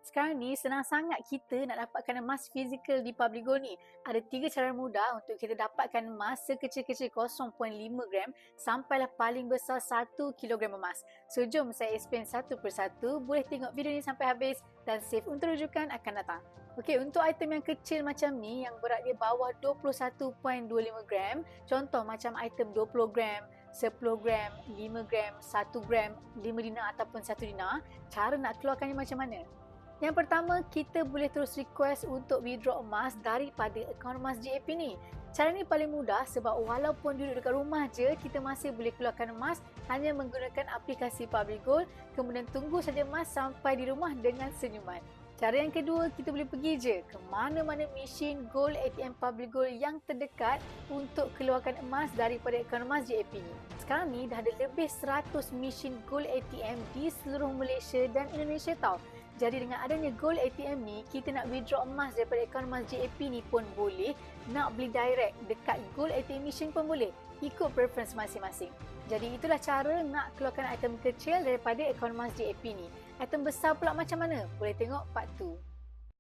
Sekarang ni senang sangat kita nak dapatkan emas fizikal di Public Gold ni. Ada 3 cara mudah untuk kita dapatkan emas sekecil-kecil 0.5 gram sampailah paling besar 1 kilogram emas. So jom saya explain satu persatu. Boleh tengok video ni sampai habis dan save untuk rujukan akan datang. Okey, untuk item yang kecil macam ni yang berat dia bawah 21.25 gram, contoh macam item 20 gram, 10 gram, 5 gram, 1 gram, 5 dinar ataupun 1 dinar, cara nak keluarkannya macam mana? Yang pertama, kita boleh terus request untuk withdraw emas daripada akaun emas JAP ni. Cara ni paling mudah sebab walaupun duduk dekat rumah je, kita masih boleh keluarkan emas hanya menggunakan aplikasi Public Gold, kemudian tunggu saja emas sampai di rumah dengan senyuman. Cara yang kedua, kita boleh pergi je ke mana-mana mesin Gold ATM Public Gold yang terdekat untuk keluarkan emas daripada akaun emas JAP ni. Sekarang ni dah ada lebih 100 mesin Gold ATM di seluruh Malaysia dan Indonesia tau. Jadi dengan adanya Gold ATM ni, kita nak withdraw emas daripada akaun emas JAP ni pun boleh, nak beli direct dekat Gold ATM machine pun boleh. Ikut preference masing-masing. Jadi itulah cara nak keluarkan item kecil daripada akaun emas JAP ni. Item besar pula macam mana? Boleh tengok part 2.